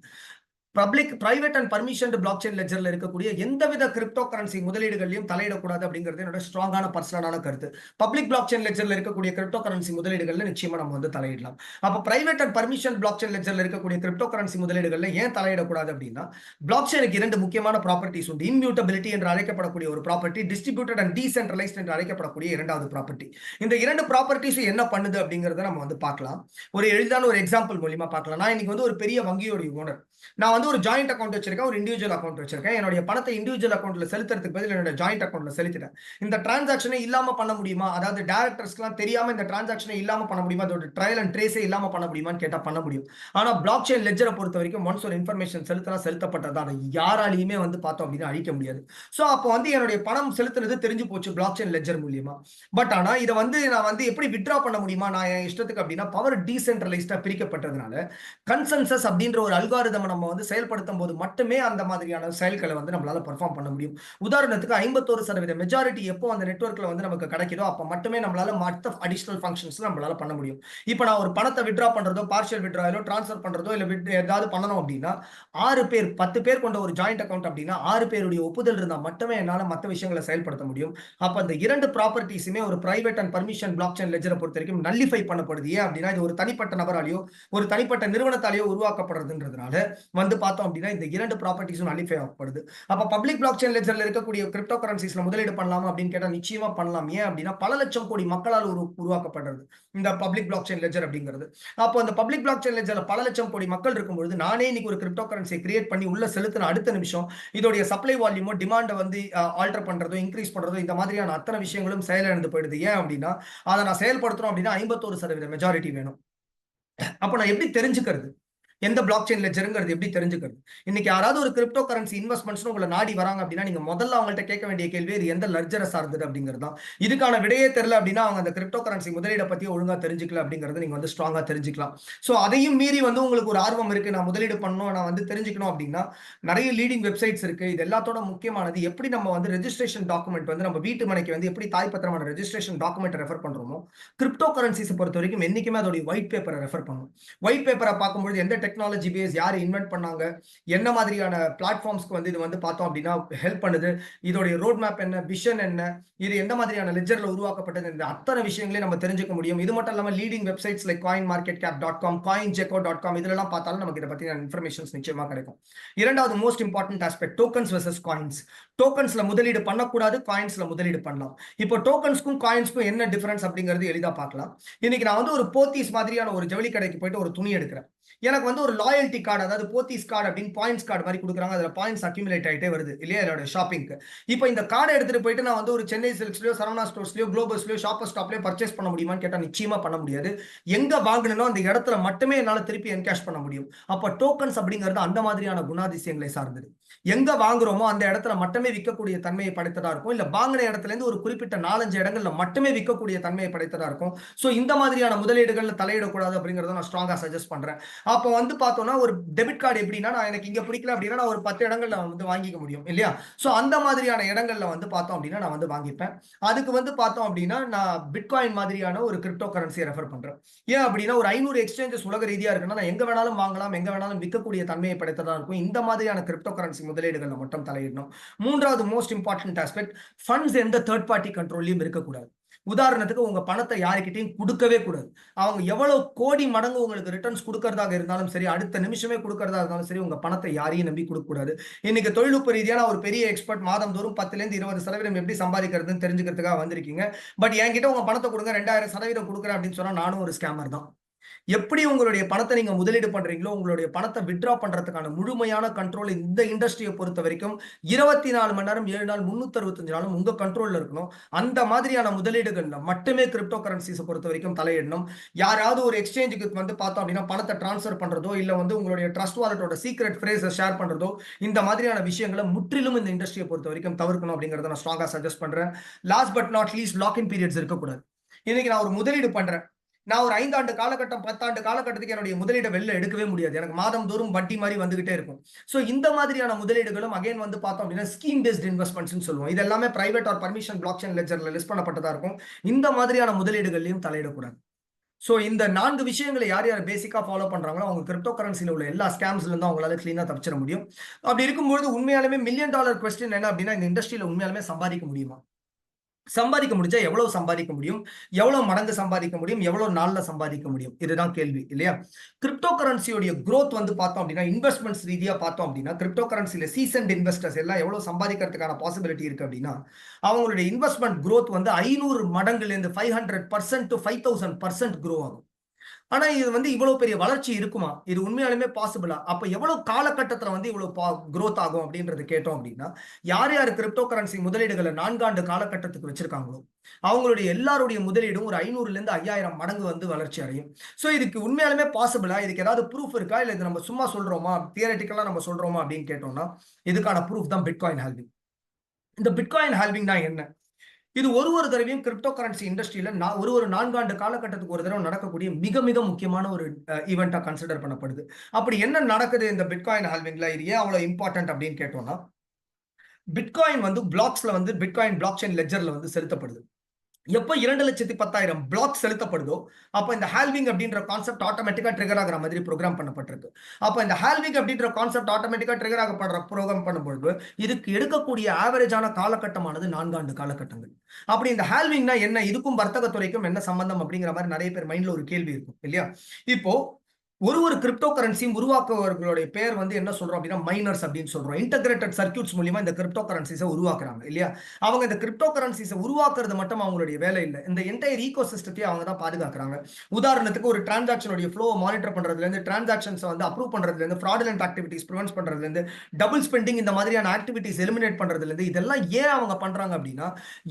Public, private and permission blockchain லெட்ஜர்ல இருக்கக்கூடிய எந்தவித கிரிப்டோ கரன்சி முதலீடுகளையும் தலையிடக்கூடாது அப்படிங்கிறது என்னோட ஸ்ட்ராங்கான பர்சனலான கருத்து. பப்ளிக் பிளாக் செயின் லெட்ஜர்ல இருக்கக்கூடிய கிரிப்டோ கரன்சி முதலீடுகள்ல நிச்சயமா நம்ம வந்து தலையிடலாம். அப்ப private and permission blockchain லெட்ஜர்ல இருக்கக்கூடிய கிரிப்டோ கரன்சி முதலீடுகள்ல ஏன் தலையிடக்கூடாது அப்படின்னா, பிளாக் செயினுக்கு 2 முக்கியமான ப்ராப்பர்ட்டிஸ் உண்டு. இம்யூட்டபிலிட்டி என்று அழைக்கப்படக்கூடிய ஒரு ப்ராப்பர்ட்டி, டிஸ்ட்ரிபியூட்டட் அண்ட் டீசென்ட்ரலைஸ்ட் என்று அழைக்கப்படக்கூடிய 2வது ப்ராப்பர்ட்டி. இந்த 2 ப்ராப்பர்ட்டிஸ் என்ன பண்ணுது அப்படிங்கறத நம்ம வந்து பார்க்கலாம். ஒரு எளிதான ஒரு எக்ஸாம்பிள் மூலமா பார்க்கலாம். நான் இன்னைக்கு வந்து ஒரு பெரிய வங்கியோட ஓனர். நான் வந்து ஒரு ஜாயிண்ட் அக்கௌண்ட் வச்சிருக்கேன், ஒரு இண்டிவிஜுவல் அக்கௌண்ட் வச்சிருக்கேன். என்னுடைய பணத்தை இண்டிவிஜுவல் அக்கௌண்ட்ல செலுத்துறதுக்கு பதில் என்னோட ஜாயிண்ட் அக்கௌண்ட்ல செலுத்திட்டேன். இந்த டிரான்சாக்ஷனை இல்லாம பண்ண முடியுமா? அதாவது டைரக்டர்ஸ்க்குலாம் தெரியாம இந்த டிரான்சாக்ஷனை இல்லாம பண்ண முடியுமா? அதோட ட்ரையல் அண்ட் ட்ரேஸே இல்லாம பண்ண முடியுமான்னு கேட்டா பண்ண முடியும். ஆனா பிளாக் செயின் லெட்ஜரை பொறுத்த வரைக்கும் ஒன்ஸ் ஒரு இன்ஃபர்மேஷன் செலுத்தினா செலுத்தப்பட்டது, அதை யாராலையுமே வந்து பார்த்தோம் அப்படின்னா அழிக்க முடியாது. சோ அப்போ வந்து என்னுடைய பணம் செலுத்துறது தெரிஞ்சு போச்சு பிளாக் செயின் லெட்ஜர் மூலியமா. பட் ஆனா இதை வந்து நான் வந்து எப்படி வித்ட்ரா பண்ண முடியுமா நான் என் இஷ்டத்துக்கு அப்படின்னா, பவர் டீசென்ட்ரலைஸ்டா பிரிக்கப்பட்டதுனால கன்சென்சஸ் அப்படின்ற ஒரு அல்காரிதம் நம்ம வந்து செயல்படுத்தும் போது மட்டுமே அந்த மாதிரியான செயல்களை வந்து நம்மளால பெர்ஃபார்ம் பண்ண முடியும். உதாரணத்துக்கு 51% மெஜாரிட்டி எப்போ அந்த நெட்வொர்க்ல வந்து நமக்கு கிடைக்குதோ அப்ப மட்டுமே நம்மளால மற்ற அடிஷனல் ஃபங்க்ஷன்ஸ் நம்மளால பண்ண முடியும். இப்போ நான் ஒரு பணத்தை வித்ட்ரா பண்றதோ, பார்ஷியல் வித்ட்ராயலோ, ட்ரான்ஸ்ஃபர் பண்றதோ இல்ல ஏதாவது பண்ணணும் அப்படின்னா 6 பேர் 10 பேர் கொண்ட ஒரு ஜாயிண்ட் அக்கௌண்ட் அப்படின்னா 6 பேருடைய ஒப்புதல் இருந்தா மட்டுமே என்னால மற்ற விஷயங்களை செயல்படுத்த முடியும். அப்ப அந்த 2 ப்ராப்பர்ட்டிஸுமே ஒரு private and permission blockchain லெட்ஜரை பொறுத்த வரைக்கும் நல்லிஃபை பண்ணப்படுது. ஏன் அப்படின்னா இது ஒரு தனிப்பட்ட நபராலேயோ ஒரு தனிப்பட்ட நிறுவனத்தாலேயோ உருவாக்கப்படுறதுன்றதுனால வந்து பார்த்தோம் அப்படின்னா இந்த இரண்டு ப்ராப்பர்ட்டிஸும் நலிஃபை ஆகப்படுது. அப்ப பப்ளிக் பிளாக் செயின் லெட்ஜர்ல இருக்கக்கூடிய கிரிப்டோ கரன்சிஸ்ல முதலீடு பண்ணலாமா அப்படின்னு கேட்டா நிச்சயமா பண்ணலாம். ஏன் அப்படின்னா பல லட்சம் கோடி மக்களால் உருவாக்கப்படுறது இந்த பப்ளிக் பிளாக் செயின் லெட்ஜர் அப்படிங்கிறது. அப்போ அந்த பப்ளிக் பிளாக் செயின் லெட்ஜர்ல பல லட்சம் கோடி மக்கள் இருக்கும்போது நானே இன்னைக்கு ஒரு கிரிப்டோ கரன்சியை கிரியேட் பண்ணி உள்ள செலுத்தின அடுத்த நிமிஷம் இதோடைய சப்ளை வால்யூமோ டிமாண்டை வந்து ஆல்டர் பண்றதோ இன்க்ரீஸ் பண்றதோ இந்த மாதிரியான அத்தனை விஷயங்களும் செயலிழந்து போயிடுது. ஏன் அப்படின்னா அதை நான் செயல்படுத்துறோம் அப்படின்னா 51% மெஜாரிட்டி வேணும். அப்ப நான் எப்படி தெரிஞ்சுக்கிறது எந்த பிளாக் செயின் லெட்ஜர்ங்கிறது எப்படி தெரிஞ்சுக்கிறது? இன்னைக்கு யாராவது ஒரு கிரிப்டோ கரன்சி இன்வெஸ்ட்மெண்ட்ஸ் உங்களை நாடி வராங்க அப்படின்னா நீங்க முதல்ல அவங்கள்ட்ட கேட்க வேண்டிய கேள்வி இது எந்த லெட்ஜரை சார்ந்தது அப்படிங்கிறது தான். இதுக்கான விடையே தெரியல அப்படின்னா அவங்க அந்த கிரிப்டோ கரன்சி முதலீடை பத்தி ஒழுங்கா தெரிஞ்சுக்கல அப்படிங்கறது நீங்க வந்து ஸ்ட்ராங்கா தெரிஞ்சுக்கலாம். சோ அதையும் மீறி வந்து உங்களுக்கு ஒரு ஆர்வம் இருக்கு, நான் முதலீடு பண்ணணும், நான் வந்து தெரிஞ்சுக்கணும் அப்படின்னா நிறைய லீடிங் வெப்சைட்ஸ் இருக்கு. இது எல்லாத்தோட முக்கியமானது எப்படி நம்ம வந்து ரெஜிஸ்ட்ரேஷன் டாக்குமெண்ட் வந்து நம்ம வீட்டு மனைக்கு வந்து எப்படி தாய்ப்பத்திரமான ரெஜிஸ்ட்ரேஷன் டாக்குமெண்ட் ரெஃபர் பண்றோமோ கிரிப்டோ கரன்சிஸ் பொறுத்த வரைக்கும் என்னைக்குமே அதோட ஒயிட் பேப்பரை ரெஃபர் பண்ணும். ஒயிட் பேப்பரை பார்க்கும்போது எந்த டெக்னாலஜி பேஸ் யார் இன்வென்ட் பண்ணாங்க, என்ன மாதிரியான பிளாட்ஃபார்ம்ஸ்க்கு வந்து இது வந்து பார்த்தோம் அப்படின்னா ஹெல்ப் பண்ணுது, இதோடைய ரோட் மேப் என்ன, விஷன் என்ன, இது எந்த மாதிரியான லெட்ஜர்ல உருவாக்கப்பட்டது, இந்த அத்தனை விஷயங்களையும் நம்ம தெரிஞ்சுக்க முடியும். இது மட்டும் இல்லாம leading websites like coinmarketcap.com, coinjecko.com இதெல்லாம் பார்த்தாலும் நமக்கு இதை பத்தின இன்ஃபர்மேஷன்ஸ் நிச்சயமா கிடைக்கும். இரண்டாவது most important aspect tokens versus coins. டோக்கன்ஸ்ல முதலீடு பண்ணக்கூடாது, காயின்ஸ்ல முதலீடு பண்ணலாம். இப்போ டோக்கன்ஸ்க்கும் காயின்ஸ்க்கும் என்ன டிஃபரன்ஸ் அப்படிங்கிறது எளிதா பார்க்கலாம். இன்னைக்கு நான் வந்து ஒரு போத்தீஸ் மாதிரியான ஒரு ஜவுளி கடைக்கு போயிட்டு ஒரு துணி எடுக்கிறேன். எனக்கு வந்து ஒரு லாயல்டி கார்டு, அதாவது போத்தீஸ் கார்டு அப்படின்னு பாயிண்ட்ஸ் கார்டு மாதிரி கொடுக்குறாங்க. அதுல பாயிண்ட்ஸ் அக்யூமுலேட் ஆகிட்டே வருது இல்லையா என்னோட ஷாப்பிங்க்கு. இப்போ இந்த கார்டை எடுத்துட்டு போயிட்டு நான் வந்து ஒரு சென்னை சில்க்ஸ்லயோ சரவணா ஸ்டோர்ஸ்லயோ குளோபஸ்லயோ ஷாப்பர் ஸ்டாப்லயோ பர்ச்சேஸ் பண்ண முடியுமான்னு கேட்டா நிச்சயமா பண்ண முடியாது. எங்க வாங்கணும் அந்த இடத்துல மட்டுமே என்னால திருப்பி என்கேஷ் பண்ண முடியும். அப்ப டோக்கன்ஸ் அப்படிங்கிறது அந்த மாதிரியான குணாதிசயங்களை சார்ந்தது. எங்க வாங்குறோமோ அந்த இடத்துல மட்டுமே விற்கக்கூடிய தன்மையை படைத்ததா இருக்கும். இல்ல வாங்கின இடத்துல இருந்து ஒரு குறிப்பிட்ட 4-5 இடங்கள்ல மட்டுமே விற்கக்கூடிய தன்மையை படைத்ததா இருக்கும். சோ இந்த மாதிரியான முதலீடுகள்ல தலையிடக்கூடாது அப்படிங்கறத நான் ஸ்ட்ராங்கா சஜஸ்ட் பண்றேன். அப்போ வந்து பார்த்தோம்னா ஒரு டெபிட் கார்டு எப்படின்னா நான் எனக்கு இங்க பிடிக்கல அப்படின்னா நான் ஒரு 10 இடங்கள்ல வந்து வாங்கிக்க முடியும் இல்லையா? சோ அந்த மாதிரியான இடங்கள்ல வந்து பார்த்தோம் அப்படின்னா நான் வந்து வாங்கிப்பேன். அதுக்கு வந்து பார்த்தோம் அப்படின்னா நான் பிட்காயின் மாதிரியான ஒரு கிரிப்டோ கரன்சியை ரெஃபர் பண்றேன். ஏன் அப்படின்னா ஒரு 500 எக்ஸ்சேஞ்சஸ் உலக ரீதியா இருக்குன்னா நான் எங்க வேணாலும் வாங்கலாம், எங்க வேணாலும் விற்கக்கூடிய தன்மையை படைத்ததா இருக்கும். இந்த மாதிரியான கிரிப்டோ கரன்சி முதலீடுகள்ல மட்டும் தலையிடணும். மூன்றாவது மோஸ்ட் இம்பார்ட்டன்ட் ஆஸ்பெக்ட் ஃபண்ட்ஸ் எந்த தேர்ட் பார்ட்டி கண்ட்ரோல்லையும் இருக்கக்கூடாது. உதாரணத்துக்கு உங்க பணத்தை யாருக்கிட்டையும் கொடுக்கவே கூடாது. அவங்க எவ்வளவு கோடி மடங்கு உங்களுக்கு ரிட்டர்ன்ஸ் கொடுக்கறதாக இருந்தாலும் சரி, அடுத்த நிமிஷமே கொடுக்கறதா இருந்தாலும் சரி, உங்க பணத்தை யாரையும் நம்பி கொடுக்க கூடாது. இன்னைக்கு தொழில்நுட்ப ரீதியான ஒரு பெரிய எக்ஸ்பர்ட் மாதம் தோறும் 10-20% எப்படி சம்பாதிக்கிறதுன்னு தெரிஞ்சுக்கிறதுக்காக வந்திருக்கீங்க. பட் என்கிட்ட உங்க பணத்தை கொடுங்க 2000% கொடுக்குறேன் அப்படின்னு சொன்னா நானும் ஒரு ஸ்கேமர் தான். எப்படி உங்களுடைய பணத்தை நீங்க முதலீடு பண்றீங்களோ உங்களுடைய பணத்தை வித்ட்ரா பண்றதுக்கான முழுமையான கண்ட்ரோல் இந்த இண்டஸ்ட்ரியை பொறுத்த வரைக்கும் 24 மணி நேரம் 7 நாள் 365 நாளும் உங்க கண்ட்ரோல்ல இருக்கணும். அந்த மாதிரியான முதலீடுகள்ல மட்டுமே கிரிப்டோ கரன்சிஸ் பொறுத்த வரைக்கும் தலையிடணும். யாராவது ஒரு எக்ஸ்சேஞ்சுக்கு வந்து பார்த்தோம் அப்படின்னா பணத்தை டிரான்ஸ்ஃபர் பண்றதோ இல்ல வந்து உங்களுடைய ட்ரஸ்ட் வாலெட்டோட சீக்ரெட் ஃப்ரேஸை ஷேர் பண்றதோ இந்த மாதிரியான விஷயங்களை முற்றிலும் இந்த இண்டஸ்ட்ரியை பொறுத்த வரைக்கும் தவிர்க்கணும் அப்படிங்கறத நான் ஸ்ட்ராங்கா சஜஸ்ட் பண்றேன். Last but not least lock in periods இருக்கக்கூடாது. இன்னைக்கு நான் ஒரு முதலீடு பண்றேன், நான் ஒரு 5 ஆண்டு காலகட்டம் 10 ஆண்டு காலகட்டத்துக்கு என்னுடைய முதலீடை வெளில எடுக்கவே முடியாது. எனக்கு மாதம் தோறும் வட்டி மாதிரி வந்துகிட்டே இருக்கும். சோ இந்த மாதிரியான முதலீடுகளும் அகைன் வந்து பார்த்தோம் அப்படின்னா ஸ்கீம் பேஸ்ட் இன்வெஸ்ட்மெண்ட்ஸ் சொல்லுவோம். இது எல்லாமே private or permission blockchain லெட்ஜர்ல லிஸ்ட் பண்ணப்பட்டதா இருக்கும். இந்த மாதிரியான முதலீடுகளையும் தலையிடக்கூடாது. சோ இந்த 4 விஷயங்களை யார் யார் பேசிக்கா ஃபாலோ பண்றாங்களோ அவங்க கிரிப்டோ கரன்சில உள்ள எல்லா ஸ்கேம்ஸ்ல இருந்தும் அவங்களால கிளீனா தப்பிச்சிட முடியும். அப்படி இருக்கும்போது உண்மையாலுமே மில்லியன் டாலர் கொஸ்டின் என்ன அப்படின்னா இந்த இண்டஸ்ட்ரியில உண்மையாலுமே சம்பாதிக்க முடியுமா? சம்பாதிக்க முடிஞ்சா எவ்வளவு சம்பாதிக்க முடியும், எவ்வளவு மடங்கு சம்பாதிக்க முடியும், எவ்வளவு நாள்ல சம்பாதிக்க முடியும், இதுதான் கேள்வி இல்லையா? கிரிப்டோ கரன்சியோட growth வந்து பார்த்தோம் அப்படின்னா இன்வெஸ்ட்மெண்ட்ஸ் ரீதியா பார்த்தோம் அப்படின்னா கிரிப்டோ கரன்சில சீசன்ட் இன்வெஸ்டர்ஸ் எல்லாம் எவ்வளவு சம்பாதிக்கிறதுக்கான பாசிபிலிட்டி இருக்கு அப்படின்னா அவங்களுடைய இன்வெஸ்ட்மெண்ட் growth வந்து 500 மடங்குல இருந்து 500% to 5000% grow ஆகும். ஆனா இது வந்து இவ்வளவு பெரிய வளர்ச்சி இருக்குமா? இது உண்மையாலுமே பாசிபிளா? அப்ப எவ்வளவு காலகட்டத்துல வந்து இவ்வளவு growth ஆகும் அப்படின்றது கேட்டோம் அப்படின்னா யார் யார் கிரிப்டோ கரன்சி முதலீடுகளை 4 ஆண்டு காலகட்டத்துக்கு வச்சிருக்காங்களோ அவங்களுடைய எல்லாருடைய முதலீடும் ஒரு 500 இருந்து 5000 மடங்கு வந்து வளர்ச்சி அடையும். சோ இதுக்கு உண்மையாலுமே பாசிபிளா? இதுக்கு ஏதாவது ப்ரூஃப் இருக்கா? இல்ல இது நம்ம சும்மா சொல்றோமா, தியரட்டிக்கலா நம்ம சொல்றோமா அப்படின்னு கேட்டோம்னா இதுக்கான ப்ரூஃப் தான் பிட்காயின் ஹால்விங். இந்த பிட்காயின் ஹால்விங்னா என்ன? இது ஒரு தடவையும் கிரிப்டோ கரன்சி இண்டஸ்ட்ரியில ஒரு 4 ஆண்டு காலகட்டத்துக்கு ஒரு தடவை நடக்கக்கூடிய மிக மிக முக்கியமான ஒரு ஈவெண்டா கன்சிடர் பண்ணப்படுது. அப்படி என்ன நடக்குது இந்த பிட்காயின் ஹால்விங்ல? இது ஏன் அவ்வளவு இம்பார்ட்டன்ட் அப்படின்னு கேட்டோம்னா பிட்காயின் வந்து பிளாக்ஸ்ல வந்து பிட்காயின் பிளாக் செயின் லெட்ஜர்ல வந்து செலுத்தப்படுது. எப்போ 2,10,000 பிளாக் செலுத்தப்படுதோ அப்ப இந்த ஹால்விங் அப்படின்ற கான்செப்ட் ஆட்டோமேட்டிக்கா ட்ரிகர் ஆகிற மாதிரி ப்ரோக்ராம் பண்ணப்பட்டிருக்கு. அப்ப இந்த ஹால்விங் அப்படின்ற கான்செப்ட் ஆட்டோமேட்டிக்கா ட்ரிகர் ஆகப்படுற ப்ரோக்ராம் பண்ணும்போது இதுக்கு எடுக்கக்கூடிய ஆவரேஜான காலகட்டமானது 4 ஆண்டு காலகட்டங்கள். அப்படி இந்த ஹால்விங்னா என்ன, இதுக்கும் வர்த்தகத்துறைக்கும் என்ன சம்பந்தம் அப்படிங்கிற மாதிரி நிறைய பேர் மைண்ட்ல ஒரு கேள்வி இருக்கும் இல்லையா? இப்போ ஒரு கிரிப்டோ கரன்சியும் உருவாக்குவர்களுடைய பேர் வந்து என்ன சொல்றோம் அப்படின்னா மைனர்ஸ் அப்படின்னு சொல்றோம். இன்டகிரேட்டட் சர்க்யூட்ஸ் மூலியமா இந்த கிரிப்டோ கரன்சிஸை உருவாக்குறாங்க இல்லையா? அவங்க இந்த கிரிப்டோ கரன்சிஸை உருவாக்குறது மட்டும் அவங்களுடைய வேலை இல்லை. இந்த என்டையர் ஈகோ சிஸ்டத்தையும் அவங்க தான் பாதுகாக்கிறாங்க. உதாரணத்துக்கு ஒரு டிரான்சாக்ஷனுடைய ஃப்ளோவை மானிட்டர் பண்றதுல இருந்து, டிரான்சாக்ஷன்ஸ் வந்து அப்ரூவ் பண்றதுல இருந்து, ஃப்ராடுலன்ட் ஆக்டிவிட்டிஸ் ப்ரிவென்ட் பண்றதுல இருந்து, டபுள் ஸ்பெண்டிங் இந்த மாதிரியான ஆக்டிவிட்டிஸ் எலிமினேட் பண்றதுல இருந்து, இதெல்லாம் ஏன் அவங்க பண்றாங்க அப்படின்னா,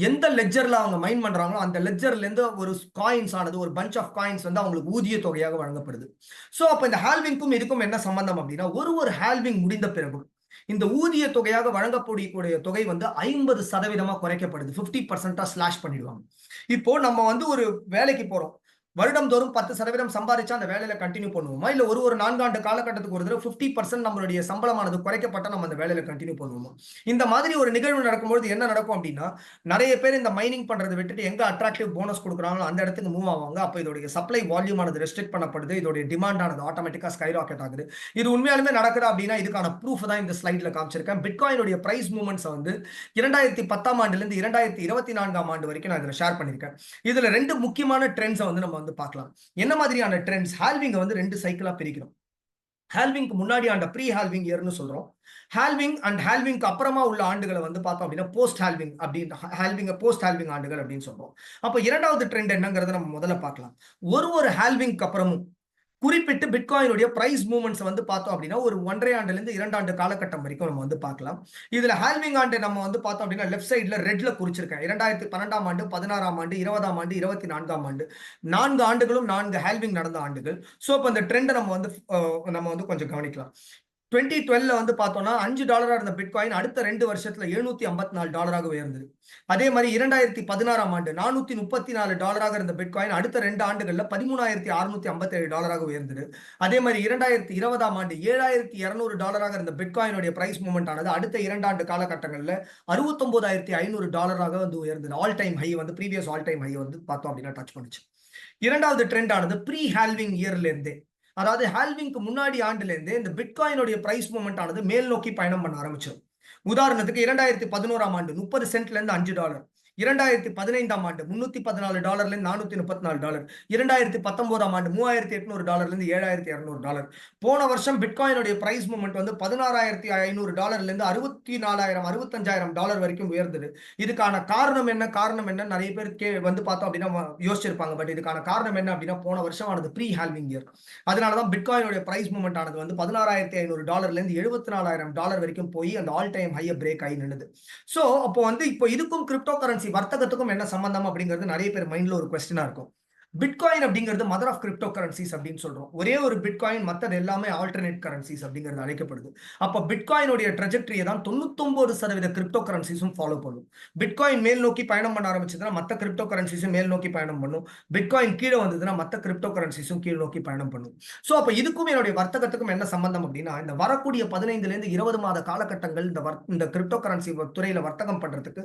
எந்த லெட்ஜர்ல அவங்க மைன் பண்றாங்களோ அந்த லெட்ஜர்ல இருந்து ஒரு காயின்ஸ் ஆனது, ஒரு பஞ்ச் ஆஃப் காயின்ஸ் வந்து அவங்களுக்கு ஊதிய தொகையாக வழங்கப்படுது. சோ அப்ப இந்த ஹால்விங்க்கும் இதுக்கும் என்ன சம்பந்தம் அப்படின்னா, ஒரு ஹால்விங் முடிந்த பிறகும் இந்த ஊதிய தொகையாக வழங்கக்கூடிய தொகை வந்து 50% குறைக்கப்படுது. 50% ஸ்லாஷ் பண்ணிடுவாங்க. இப்போ நம்ம வந்து ஒரு வேலைக்கு போறோம். வருடம்தோறும் 10% சம்பாதிச்சா அந்த வேலையில கண்டினியூ பண்ணுவோமா? இல்ல ஒரு 4 ஆண்டு காலகட்டத்துக்கு ஒரு தடவை 50% நம்மளுடைய சம்பளமானது குறைக்கப்பட்ட நம்ம அந்த வேலையில கண்டினியூ பண்ணுவோமா? இந்த மாதிரி ஒரு நிகழ்வு நடக்கும்போது என்ன நடக்கும் அப்படின்னா, நிறைய பேர் இந்த மைனிங் பண்றதை விட்டுட்டு எங்க அட்ராக்டிவ் போனஸ் கொடுக்குறாங்களோ அந்த இடத்துக்கு மூவ் ஆவாங்க. அப்ப இதோடைய சப்ளை வால்யூம் ஆனது ரெஸ்ட்ரிக்ட் பண்ணப்படுது. இதோடைய டிமாண்ட் ஆனது ஆட்டோமேட்டிக்கா ஸ்கை ராக்கெட் ஆகுது. இது உண்மையாலுமே நடக்குதா அப்படின்னா இதுக்கான ப்ரூஃப் தான் இந்த ஸ்லைட்ல காமிச்சிருக்கேன். பிட்காயினுடைய பிரைஸ் மூவ்மெண்ட்ஸ் வந்து 2010 ஆண்டுல இருந்து 2024 ஆண்டு வரைக்கும் நான் இதுல ஷேர் பண்ணிருக்கேன். இதுல 2 முக்கியமான ட்ரெண்ட்ஸை வந்து நம்ம வந்து பார்க்கலாம். என்ன மாதிரியான ட்ரெண்ட்ஸ்? ஹால்விங்க வந்து 2 சைக்கிளா பிரிக்கிறோம். ஹால்விங்க்கு முன்னாடி ஆண்ட ப்ரீ ஹால்விங் இயர்னு சொல்றோம். ஹால்விங் அண்ட் ஹால்விங்க்கு அப்புறமா உள்ள ஆண்டுகளை வந்து பார்த்தோம் அப்படின்னா போஸ்ட் ஹால்விங் அப்படின்னு, ஹால்விங் போஸ்ட் ஹால்விங் ஆண்டுகள் அப்படின்னு சொல்றோம். அப்ப இரண்டாவது ட்ரெண்ட் என்னங்கறத நம்ம முதல்ல பார்க்கலாம். ஒரு ஹால்விங்க்கு அப்புறமும் குறிப்பிட்டு பிட்காயினுடைய பிரைஸ் மூவ்மெண்ட்ஸ் வந்து பார்த்தோம் அப்படின்னா ஒரு 1.5 ஆண்டுல இருந்து 2 ஆண்டு காலகட்டம் வரைக்கும் நம்ம வந்து பார்க்கலாம். இதுல ஹால்விங் ஆண்டு நம்ம வந்து பார்த்தோம் அப்படின்னா லெஃப்ட் சைடுல ரெட்ல குறிச்சிருக்கேன். 2012 ஆண்டு, 16 ஆண்டு, 20 ஆண்டு, 24 ஆண்டு, 4 ஆண்டுகளும் 4 ஹால்விங் நடந்த ஆண்டுகள். சோ இப்ப இந்த ட்ரெண்ட் நம்ம வந்து கொஞ்சம் கவனிக்கலாம். 2012 வந்து பார்த்தோம்னா $5 இருந்த பிட்காயின் அடுத்த 2 வருஷத்துல $754 உயர்ந்தது. அதே மாதிரி 2016 ஆண்டு $434 இருந்த பிட்காயின் அடுத்த 2 ஆண்டுகள்ல $13,657 உயர்ந்தது. அதே மாதிரி 2020 ஆண்டு $7,200 இருந்த பிட்காயினுடைய பிரைஸ் மூவ்மெண்ட் ஆனது அடுத்த 2 ஆண்டு காலகட்டங்கள்ல $69,500 வந்து உயர்ந்தது. ஆல் டைம் ஹை வந்து ப்ரீவியஸ் ஆல் டைம் ஹை வந்து பார்த்தோம் அப்படின்னா டச் பண்ணுச்சு. இரண்டாவது ட்ரெண்ட் ஆனது ப்ரீ ஹால்விங் இயர்ல இருந்தே, அதாவது ஹால்விங்க்கு முன்னாடி ஆண்டுல இருந்தே இந்த பிட்காயினுடைய பிரைஸ் மூவ்மெண்ட் ஆனது மேல் நோக்கி பயணம் பண்ண ஆரம்பிச்சிடும். உதாரணத்துக்கு 2011 ஆண்டு 30 சென்ட்ல இருந்து $5, 2015 ஆண்டு $314 இருந்து $434, 2019 ஆண்டு $3,800 இருந்து $7,200. போன வருஷம் பிட்காயினுடைய பிரைஸ் மூவ்மெண்ட் வந்து $16,500 இருந்து $64,000 $65,000 வரைக்கும் உயர்ந்தது. இதுக்கான காரணம் என்ன? நிறைய பேர் வந்து பார்த்தோம் அப்படின்னா யோசிச்சிருப்பாங்க. பட் இதுக்கான காரணம் என்ன அப்படின்னா போன வருஷம் ஆனது ப்ரீ ஹால்விங் இயர். அதனாலதான் பிட்காயினுடைய பிரைஸ் மூவ்மெண்ட் ஆனது வந்து $16,500 இருந்து $74,000 வரைக்கும் போய் அந்த ஆல் டைம் ஹையை பிரேக் ஆகி நின்னுது. சோ அப்போ வந்து இப்போ இதுக்கும் கிரிப்டோ கரன்சி வர்த்தகத்துக்கும் என்ன சம்பந்தம் அப்படிங்கிறது நிறைய பேர் மைண்ட்ல ஒரு கொஸ்டினா இருக்கும். பிட்காயின் அப்படிங்கிறது மதர் ஆஃப் கிரிப்டோ கரன்சிஸ் அப்படின்னு சொல்றோம். ஒரே ஒரு பிட்காயின், மற்றது எல்லாமே ஆல்டர்னேட் கரன்சிஸ் அப்படிங்கிறது அழைக்கப்படுது. அப்ப பிட்காயினுடைய ட்ரெஜெக்டரியை தான் 99% கிரிப்டோ கரன்சிஸும் ஃபாலோ பண்ணும். பிட்காயின் மேல் நோக்கி பயணம் பண்ண ஆரம்பிச்சதுன்னா மற்ற கிரிப்டோ கரன்சிஸும் மேல் நோக்கி பயணம் பண்ணும். பிட்காயின் கீழே வந்ததுன்னா மற்ற கிரிப்டோ கரன்சிஸும் கீழ் நோக்கி பயணம் பண்ணும். சோ அப்ப இதுக்கும் என்னுடைய வர்த்தகத்துக்கும் என்ன சம்பந்தம் அப்படின்னா, இந்த வரக்கூடிய 15 இருந்து 20 மாத காலகட்டங்கள் இந்த கிரிப்டோ கரன்சி துறையில வர்த்தகம் பண்றதுக்கு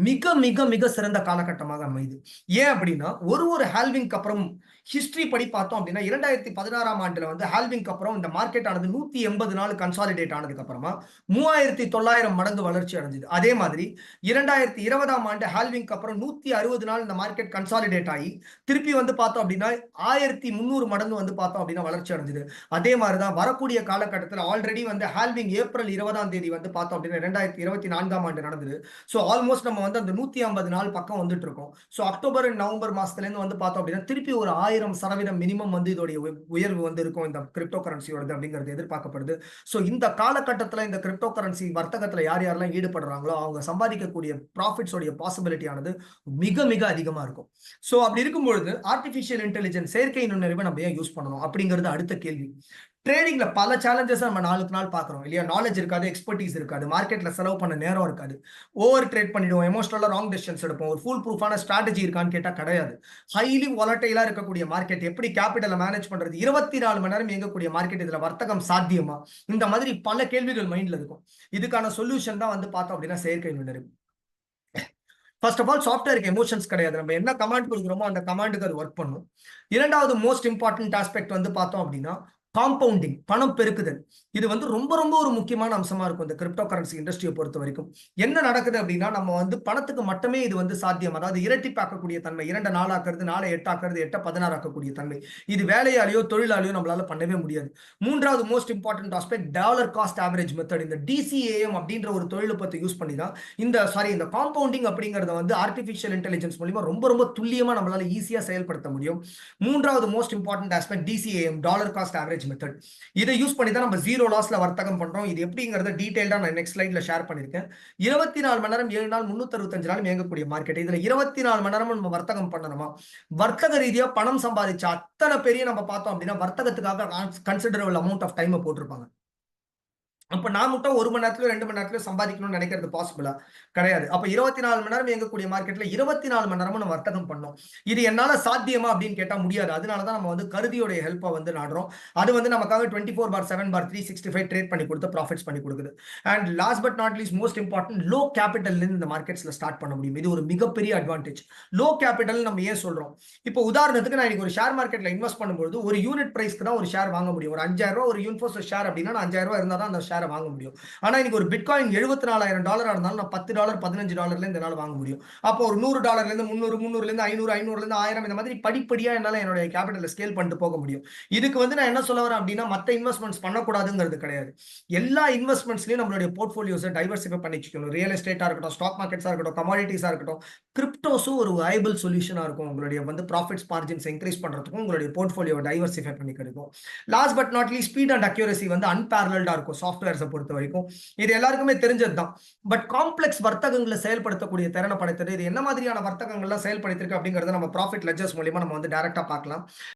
மிக மிக மிக சிறந்த காலகட்டமாக அமையுது. ஏன் அப்படின்னா ஒரு ஹால்விங் அப்புறம் ஹிஸ்டரி படி பார்த்தோம் அப்படின்னா 2016 ஆண்டுல வந்து ஹால்விங்க்கு அப்புறம் இந்த மார்க்கெட் ஆனது 180 நாள் கன்சாலிடேட் ஆனதுக்கு அப்புறமா 3900 மடங்கு வளர்ச்சி அடைஞ்சது. அதே மாதிரி 2020 ஆண்டு ஹால்விங்க்கு அப்புறம் 160 நாள் இந்த மார்க்கெட் கன்சாலிடேட் ஆகி திருப்பி வந்து பார்த்தோம் அப்படின்னா 1300 மடங்கு வந்து பார்த்தோம் அப்படின்னா வளர்ச்சி அடைஞ்சது. அதே மாதிரிதான் வரக்கூடிய காலகட்டத்தில் ஆல்ரெடி வந்து ஹால்விங் ஏப்ரல் 20ஆம் தேதி வந்து பார்த்தோம் அப்படின்னா 2024 ஆண்டு நடந்தது. சோ ஆல்மோஸ்ட் நம்ம வந்து அந்த 150 நாள் பக்கம் வந்துட்டு இருக்கோம். சோ அக்டோபர் நவம்பர் மாசத்துல இருந்து வந்து பார்த்தோம் அப்படின்னா திருப்பி ஒரு 1000% மினிமம் வந்து இதோடைய உயர்வு வந்து இருக்கும் இந்த கிரிப்டோ கரன்சியோடது அப்படிங்கிறது எதிர்பார்க்கப்படுது. சோ இந்த காலகட்டத்துல இந்த கிரிப்டோ கரன்சி வர்த்தகத்துல யாரெல்லாம் ஈடுபடுறாங்களோ அவங்க சம்பாதிக்கக்கூடிய ப்ராஃபிட்ஸ் உடைய பாசிபிலிட்டி ஆனது மிக மிக அதிகமா இருக்கும். சோ அப்படி இருக்கும்பொழுது ஆர்டிபிஷியல் இன்டெலிஜென்ஸ், செயற்கை நுண்ணறிவை நம்ம ஏன் யூஸ் பண்ணணும் அப்படிங்கிறது அடுத்த கேள்வி. ட்ரேடிங்ல பல சேலஞ்சஸ் நம்ம நாளுக்கு நாள் பாக்குறோம் இல்லையா? நாலேஜ் இருக்காது, எக்ஸ்பர்டீஸ் இருக்காது, மார்க்கெட்ல செலவு பண்ண நேரம் இருக்காது, ஓவர் ட்ரேட் பண்ணிடுவோம், எமோஷனலா ராங் டெசிஷன்ஸ் எடுப்போம். ஒரு ஃபுல் ப்ரூஃபான ஸ்ட்ராட்டஜி இருக்கான்னு கேட்டா கிடையாது. ஹைலி வாலட்டைலா இருக்கக்கூடிய மார்க்கெட், எப்படி கேபிட்டலை மேனேஜ் பண்றது, 24 மணி நேரம் இயங்கக்கூடிய மார்க்கெட், இதுல வர்த்தகம் சாத்தியமா, இந்த மாதிரி பல கேள்விகள் மைண்ட்ல இருக்கும். இதுக்கான சொல்யூஷன் தான் வந்து பார்த்தோம் அப்படின்னா செயற்கை நுண்ணறிவு. ஃபர்ஸ்ட் ஆஃப் ஆல் சாஃப்ட்வேருக்கு எமோஷன்ஸ் கிடையாது. நம்ம என்ன கமாண்ட் கொடுக்குறோமோ அந்த கமாண்டுக்கு அது ஒர்க் பண்ணும். இரண்டாவது மோஸ்ட் இம்பார்ட்டன்ட் ஆஸ்பெக்ட் வந்து பார்த்தோம் அப்படின்னா காம்பவுண்டிங், பணம் பெருக்குதல். இது வந்து ரொம்ப ரொம்ப ஒரு முக்கியமான அம்சமா இருக்கும் இந்த கிரிப்டோ கரன்சி இண்டஸ்ட்ரியை பொறுத்த வரைக்கும். என்ன நடக்குது அப்படின்னா, நம்ம வந்து பணத்துக்கு மட்டுமே இது வந்து சாத்தியம். அதாவது இரட்டிப்பாக்கக்கூடிய தன்மை, 2 4 ஆக்குறது, 4 8 ஆக்குறது, 8 16 ஆக்கக்கூடிய தன்மை. இது வேலையாலேயோ தொழிலாலேயோ நம்மளால பண்ணவே முடியாது. மூன்றாவது most important aspect dollar cost average method. இந்த டிசிஏஎம் அப்படின்ற ஒரு தொழில்நுட்பத்தை யூஸ் பண்ணி தான் இந்த காம்பவுண்டிங் அப்படிங்கறத வந்து ஆர்டிபிஷியல் இன்டெலிஜென்ஸ் மூலமா ரொம்ப ரொம்ப துல்லியமா நம்மளால ஈஸியா செயல்படுத்த முடியும். மூன்றாவது most important aspect DCAM, dollar cost average method. இதை யூஸ் பண்ணி தான் நம்ம ஜீரோ லாஸ்ல வர்த்தகம் பண்றோம். இது எப்படிங்கறத டீடைல்டா நான் நெக்ஸ்ட் ஸ்லைட்ல ஷேர் பண்ணிருக்கேன். 24 மணி நேரம் 7 நாள் 365 நாள் இயங்கக்கூடிய மார்க்கெட். இதுல 24 மணி நேரமும் நம்ம வர்த்தகம் பண்ணணுமா? வர்த்தக ரீதியா பணம் சம்பாதிச்ச அத்தனை பெரிய நம்ம பார்த்தோம் அப்படின்னா வர்த்தகத்துக்காக கன்சிடரபிள் அமௌண்ட் ஆஃப் டைம் போட்டிருப்பாங்க. அப்ப நான் மட்டும் 1 மணி நேரத்திலயோ 2 மணி நேரத்திலயோ சம்பாதிக்கணும்னு நினைக்கிறது பாசிபிளா? கிடையாது. அப்ப 24 மணி நேரம் இயங்கக்கூடிய மார்க்கெட்ல 24 மணி நேரமும் நம்ம வர்த்தகம் பண்ணணும். இது என்னால சாத்தியமா அப்படின்னு கேட்டா முடியாது. அதனால தான் நம்ம வந்து கருதியோட ஹெல்ப்ப வந்து நாடுறோம். அது வந்து நமக்காக 24/7/365 ட்ரேட் பண்ணி கொடுத்து ப்ராஃபிட்ஸ் பண்ணி கொடுக்குது. And last but not least most important, low கேபிட்டல்ல இருந்து இந்த மார்க்கெட்ஸ்ல ஸ்டார்ட் பண்ண முடியும். இது ஒரு மிகப்பெரிய அட்வான்டேஜ். லோ கேபிட்டல் நம்ம ஏன் சொல்றோம்? இப்போ உதாரணத்துக்கு நான் இன்னைக்கு ஒரு ஷேர் மார்க்கெட்ல இன்வெஸ்ட் பண்ணும்போது ஒரு யூனிட் பிரைஸ்க்கு தான் ஒரு ஷேர் வாங்க முடியும். ஒரு ₹5,000 ஒரு யூனிஃபோஸ் ஷேர் அப்படின்னா நான் ₹5,000 இருந்தா தான் அந்த ஷேரை வாங்க முடியும். ஆனா இன்னைக்கு ஒரு பிட்காயின் $74,000 இருந்தாலும் நான் $10 $15 என்னால வாங்க முடியும். அப்போ ஒரு $100 இருந்து 300 300 இருந்து 500 500 இருந்து 1000 இந்த மாதிரி படிப்படியா என்னால என்னோட கேபிட்டலை ஸ்கேல் பண்ணிட்டு போக முடியும். இதுக்கு வந்து நான் என்ன சொல்ல வரேன் அப்படின்னா மத்த இன்வெஸ்ட்மெண்ட்ஸ் பண்ணக்கூடாதுங்கிறது கிடையாது. எல்லா இன்வெஸ்ட்மெண்ட்ஸ்லயும் நம்மளுடைய போர்ட்ஃபோலியோஸை டைவர்சிஃபை பண்ணிக்கணும். ரியல் எஸ்டேட்டா இருக்கட்டும், ஸ்டாக் மார்க்கெட்ஸா இருக்கட்டும், கமாடிட்டிஸா இருக்கட்டும், கிரிப்டோஸும் ஒரு வயபிள் சொல்யூஷனா இருக்கும். உங்களுடைய வந்து ப்ராஃபிட்ஸ் மார்ஜின்ஸ் இன்க்ரீஸ் பண்றதுக்கும் உங்களுடைய போர்ட்ஃபோலியோ டைவர்சிஃபை பண்ணி கிடைக்கும். Last but not least speed and accuracy வந்து அன்பேரலா இருக்கும் சாஃப்ட்வேர்ஸை பொறுத்த வரைக்கும். இது எல்லாருக்குமே தெரிஞ்சதுதான். பட் காம்ப்ளெக்ஸ் வர்த்தகங்களை செயல்படுத்தக்கூடிய திறனை படைத்தது. இது என்ன மாதிரியான வர்த்தகங்கள்லாம் செயல்படுத்திருக்கு அப்படிங்கறத நம்ம ப்ராஃபிட் லெட்ஜர்ஸ் மூலமா நம்ம வந்து டைரக்டா பார்க்கலாம்.